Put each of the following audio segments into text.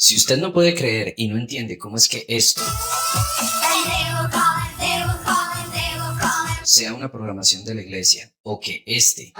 Si usted no puede creer y no entiende cómo es que esto sea una programación de la iglesia, o que este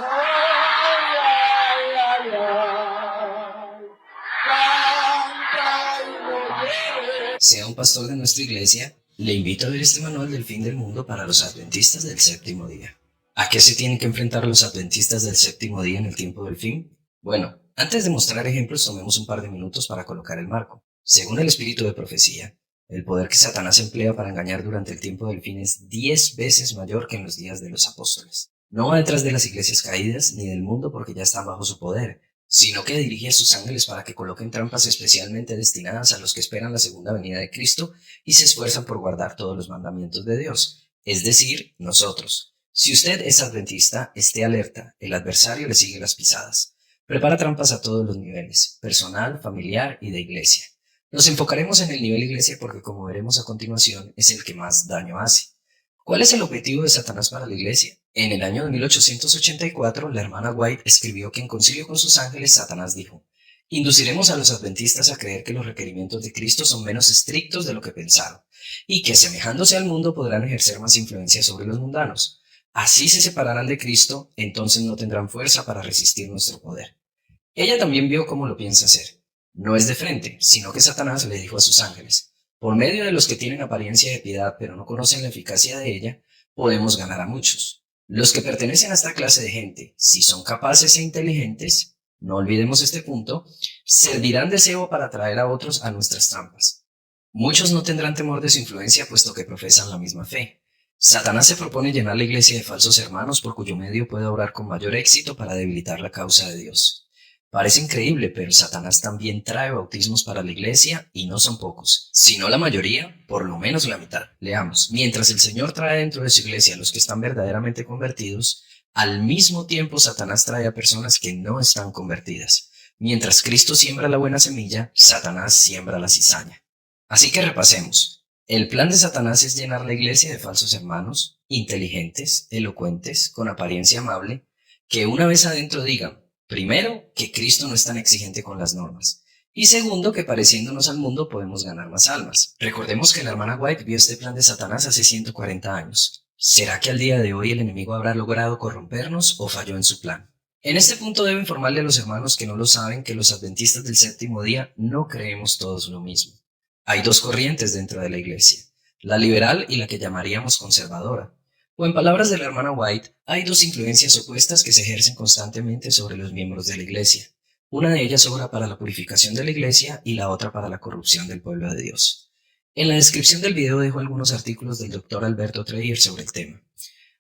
sea un pastor de nuestra iglesia, le invito a ver este manual del fin del mundo para los adventistas del séptimo día. ¿A qué se tienen que enfrentar los adventistas del séptimo día en el tiempo del fin? Bueno, antes de mostrar ejemplos, tomemos un par de minutos para colocar el marco. Según el espíritu de profecía, el poder que Satanás emplea para engañar durante el tiempo del fin es 10 veces mayor que en los días de los apóstoles. No va detrás de las iglesias caídas ni del mundo porque ya están bajo su poder, sino que dirige a sus ángeles para que coloquen trampas especialmente destinadas a los que esperan la segunda venida de Cristo y se esfuerzan por guardar todos los mandamientos de Dios, es decir, nosotros. Si usted es adventista, esté alerta, el adversario le sigue las pisadas. Prepara trampas a todos los niveles, personal, familiar y de iglesia. Nos enfocaremos en el nivel iglesia porque, como veremos a continuación, es el que más daño hace. ¿Cuál es el objetivo de Satanás para la iglesia? En el año de 1884, la hermana White escribió que en concilio con sus ángeles, Satanás dijo: induciremos a los adventistas a creer que los requerimientos de Cristo son menos estrictos de lo que pensaron, y que asemejándose al mundo podrán ejercer más influencia sobre los mundanos. Así se separarán de Cristo, entonces no tendrán fuerza para resistir nuestro poder. Ella también vio cómo lo piensa hacer. No es de frente, sino que Satanás le dijo a sus ángeles: por medio de los que tienen apariencia de piedad pero no conocen la eficacia de ella, podemos ganar a muchos. Los que pertenecen a esta clase de gente, si son capaces e inteligentes, no olvidemos este punto, servirán de cebo para atraer a otros a nuestras trampas. Muchos no tendrán temor de su influencia puesto que profesan la misma fe. Satanás se propone llenar la iglesia de falsos hermanos por cuyo medio puede obrar con mayor éxito para debilitar la causa de Dios. Parece increíble, pero Satanás también trae bautismos para la iglesia y no son pocos. Si no la mayoría, por lo menos la mitad. Leamos. Mientras el Señor trae dentro de su iglesia a los que están verdaderamente convertidos, al mismo tiempo Satanás trae a personas que no están convertidas. Mientras Cristo siembra la buena semilla, Satanás siembra la cizaña. Así que repasemos. El plan de Satanás es llenar la iglesia de falsos hermanos, inteligentes, elocuentes, con apariencia amable, que una vez adentro digan: primero, que Cristo no es tan exigente con las normas. Y segundo, que pareciéndonos al mundo podemos ganar más almas. Recordemos que la hermana White vio este plan de Satanás hace 140 años. ¿Será que al día de hoy el enemigo habrá logrado corrompernos o falló en su plan? En este punto debo informarle a los hermanos que no lo saben que los adventistas del séptimo día no creemos todos lo mismo. Hay dos corrientes dentro de la iglesia, la liberal y la que llamaríamos conservadora. O en palabras de la hermana White, hay dos influencias opuestas que se ejercen constantemente sobre los miembros de la iglesia. Una de ellas obra para la purificación de la iglesia y la otra para la corrupción del pueblo de Dios. En la descripción del video dejo algunos artículos del Dr. Alberto Treyer sobre el tema.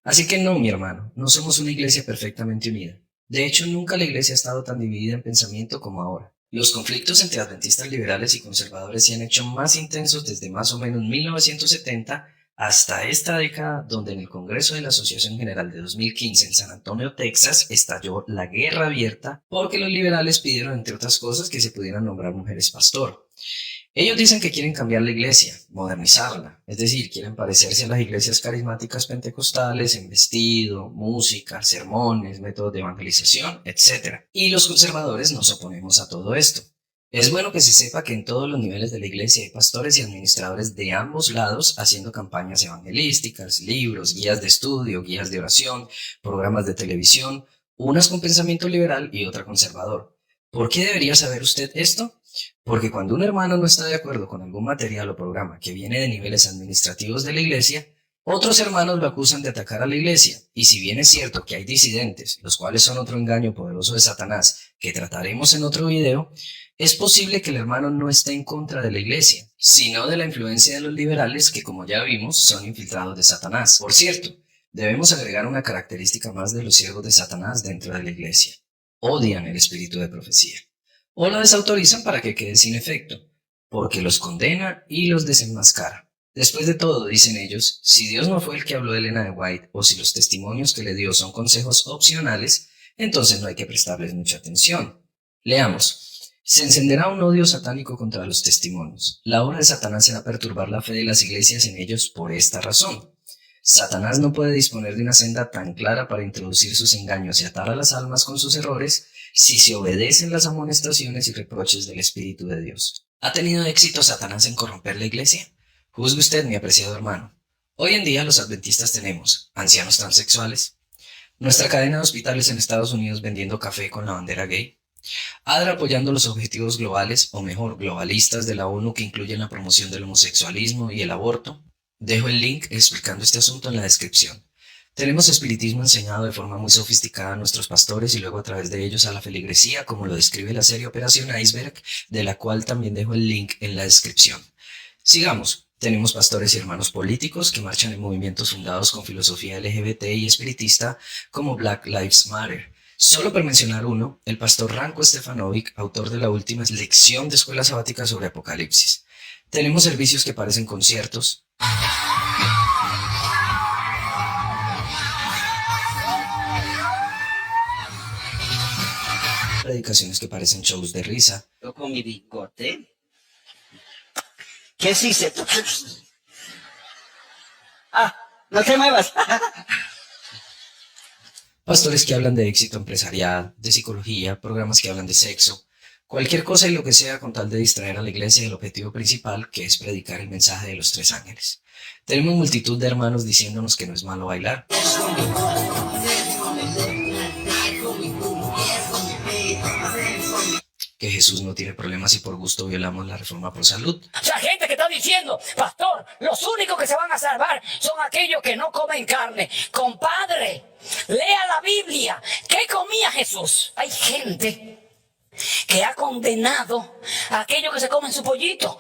Así que no, mi hermano, no somos una iglesia perfectamente unida. De hecho, nunca la iglesia ha estado tan dividida en pensamiento como ahora. Los conflictos entre adventistas liberales y conservadores se han hecho más intensos desde más o menos 1970 hasta esta década, donde en el Congreso de la Asociación General de 2015 en San Antonio, Texas, estalló la guerra abierta porque los liberales pidieron, entre otras cosas, que se pudieran nombrar mujeres pastor. Ellos dicen que quieren cambiar la iglesia, modernizarla, es decir, quieren parecerse a las iglesias carismáticas pentecostales en vestido, música, sermones, métodos de evangelización, etc. Y los conservadores nos oponemos a todo esto. Es bueno que se sepa que en todos los niveles de la iglesia hay pastores y administradores de ambos lados haciendo campañas evangelísticas, libros, guías de estudio, guías de oración, programas de televisión, unas con pensamiento liberal y otra conservador. ¿Por qué debería saber usted esto? Porque cuando un hermano no está de acuerdo con algún material o programa que viene de niveles administrativos de la iglesia, otros hermanos lo acusan de atacar a la iglesia, y si bien es cierto que hay disidentes, los cuales son otro engaño poderoso de Satanás que trataremos en otro video, es posible que el hermano no esté en contra de la iglesia, sino de la influencia de los liberales que, como ya vimos, son infiltrados de Satanás. Por cierto, debemos agregar una característica más de los siervos de Satanás dentro de la iglesia. Odian el espíritu de profecía, o lo desautorizan para que quede sin efecto, porque los condena y los desenmascara. Después de todo, dicen ellos, si Dios no fue el que habló de Elena de White, o si los testimonios que le dio son consejos opcionales, entonces no hay que prestarles mucha atención. Leamos. Se encenderá un odio satánico contra los testimonios. La obra de Satanás será perturbar la fe de las iglesias en ellos por esta razón. Satanás no puede disponer de una senda tan clara para introducir sus engaños y atar a las almas con sus errores si se obedecen las amonestaciones y reproches del Espíritu de Dios. ¿Ha tenido éxito Satanás en corromper la iglesia? Juzgue usted, mi apreciado hermano. Hoy en día los adventistas tenemos ancianos transexuales, nuestra cadena de hospitales en Estados Unidos vendiendo café con la bandera gay, ADRA apoyando los objetivos globales, o mejor, globalistas de la ONU que incluyen la promoción del homosexualismo y el aborto. Dejo el link explicando este asunto en la descripción. Tenemos espiritismo enseñado de forma muy sofisticada a nuestros pastores y luego a través de ellos a la feligresía, como lo describe la serie Operación Iceberg, de la cual también dejo el link en la descripción. Sigamos. Tenemos pastores y hermanos políticos que marchan en movimientos fundados con filosofía LGBT y espiritista como Black Lives Matter. Solo por mencionar uno, el pastor Ranko Stefanovic, autor de la última lección de escuela sabática sobre Apocalipsis. Tenemos servicios que parecen conciertos, predicaciones que parecen shows de risa. Yo con mi bigote. ¿Qué se dice? No te muevas. Pastores que hablan de éxito empresarial, de psicología, programas que hablan de sexo, cualquier cosa y lo que sea con tal de distraer a la iglesia del objetivo principal, que es predicar el mensaje de los tres ángeles. Tenemos multitud de hermanos diciéndonos que no es malo bailar, que Jesús no tiene problemas si por gusto violamos la reforma por salud. O sea, gente que está diciendo, pastor, los únicos que se van a salvar son aquellos que no comen carne. Compadre, lea la Biblia. ¿Qué comía Jesús? Hay gente que ha condenado a aquellos que se comen su pollito.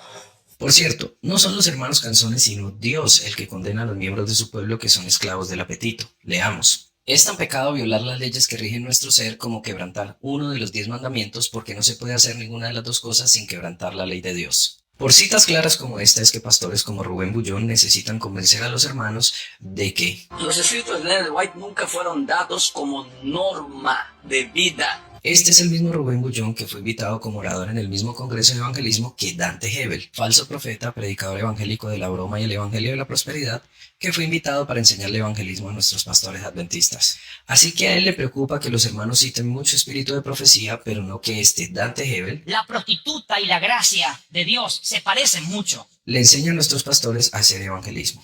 Por cierto, no son los hermanos canzones, sino Dios el que condena a los miembros de su pueblo que son esclavos del apetito. Leamos. Es tan pecado violar las leyes que rigen nuestro ser como quebrantar uno de los 10 mandamientos, porque no se puede hacer ninguna de las dos cosas sin quebrantar la ley de Dios. Por citas claras como esta es que pastores como Rubén Bullón necesitan convencer a los hermanos de que Los escritos de Ellen White nunca fueron dados como norma de vida. este es el mismo Rubén Bullón que fue invitado como orador en el mismo Congreso de Evangelismo que Dante Hebel, falso profeta, predicador evangélico de la broma y el evangelio de la prosperidad, que fue invitado para enseñarle evangelismo a nuestros pastores adventistas. Así que a él le preocupa que los hermanos citen mucho espíritu de profecía, pero no que Dante Hebel La prostituta y la gracia de Dios se parecen mucho. le enseña a nuestros pastores a hacer evangelismo.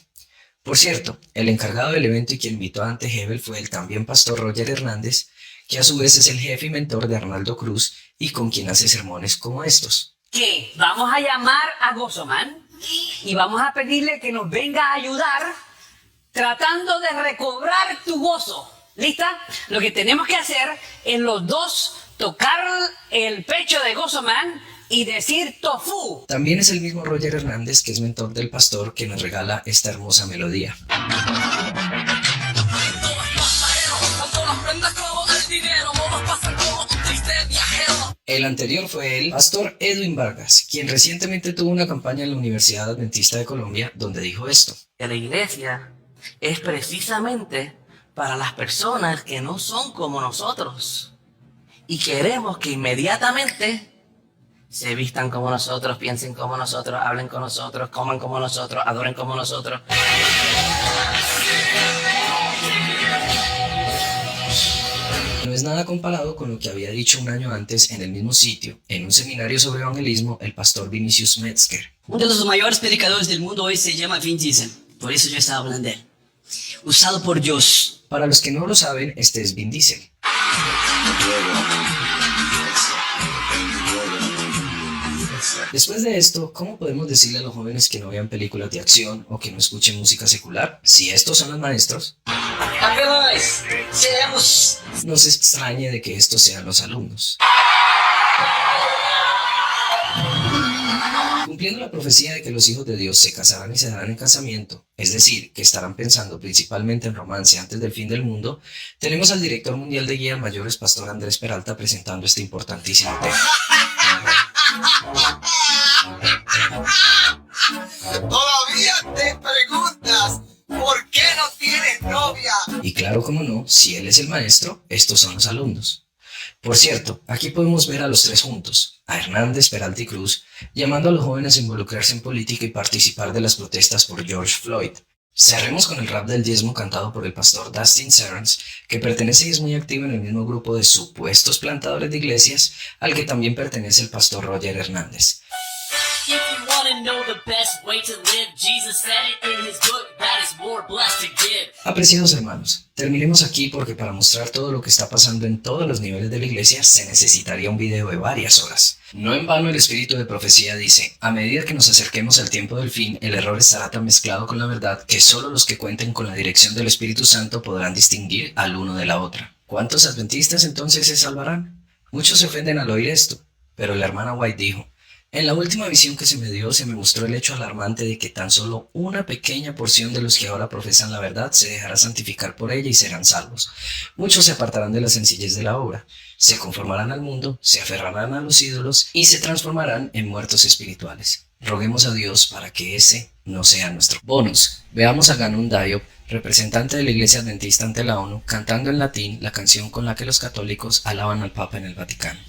Por cierto, el encargado del evento y quien invitó a Dante Hebel fue el también pastor Roger Hernández, que a su vez es el jefe y mentor de Arnaldo Cruz y con quien hace sermones como estos. ¿Qué? Vamos a llamar a Gozoman y vamos a pedirle que nos venga a ayudar tratando de recobrar tu gozo. ¿Lista? Lo que tenemos que hacer es los dos tocar el pecho de Gozoman y decir tofu. También es el mismo Roger Hernández, que es mentor del pastor, que nos regala esta hermosa melodía. El anterior fue el pastor Edwin Vargas, quien recientemente tuvo una campaña en la Universidad Adventista de Colombia donde dijo esto. Que la iglesia es precisamente para las personas que no son como nosotros. Y queremos que inmediatamente se vistan como nosotros, piensen como nosotros, hablen como nosotros, coman como nosotros, adoren como nosotros. No es nada comparado con lo que había dicho un año antes en el mismo sitio, en un seminario sobre evangelismo, el pastor Vinicius Metzger. Uno de los mayores predicadores del mundo hoy se llama Vin Diesel. Por eso yo estaba hablando de él. Usado por Dios. Para los que no lo saben, este es Vin Diesel. Después de esto, ¿cómo podemos decirle a los jóvenes que no vean películas de acción o que no escuchen música secular? Si estos son los maestros, no se extrañe de que estos sean los alumnos. Cumpliendo la profecía de que los hijos de Dios se casarán y se darán en casamiento, es decir, que estarán pensando principalmente en romance antes del fin del mundo, tenemos al director mundial de guías mayores, pastor Andrés Peralta, presentando este importantísimo tema. Todavía te preguntas ¿por qué no tienes novia? Y claro, como no, si él es el maestro, estos son los alumnos. Por cierto, aquí podemos ver a los tres juntos, a Hernández, Peralta y Cruz, llamando a los jóvenes a involucrarse en política y participar de las protestas por George Floyd. Cerremos con el rap del diezmo cantado por el pastor Dustin Serrans, que pertenece y es muy activo en el mismo grupo de supuestos plantadores de iglesias, al que también pertenece el pastor Roger Hernández. If you wanna know the best way to live, Jesus said it in his book that is more blessed to give. Apreciados hermanos, terminemos aquí porque para mostrar todo lo que está pasando en todos los niveles de la iglesia se necesitaría un video de varias horas. No en vano el espíritu de profecía dice, a medida que nos acerquemos al tiempo del fin, el error estará tan mezclado con la verdad que solo los que cuenten con la dirección del Espíritu Santo podrán distinguir al uno de la otra. ¿Cuántos adventistas entonces se salvarán? Muchos se ofenden al oír esto, pero la hermana White dijo, en la última visión que se me dio se me mostró el hecho alarmante de que tan solo una pequeña porción de los que ahora profesan la verdad se dejará santificar por ella y serán salvos. Muchos se apartarán de la sencillez de la obra, se conformarán al mundo, se aferrarán a los ídolos y se transformarán en muertos espirituales. Roguemos a Dios para que ese no sea nuestro bonus. Veamos a Ganun Diop, representante de la Iglesia Adventista ante la ONU, cantando en latín la canción con la que los católicos alaban al Papa en el Vaticano.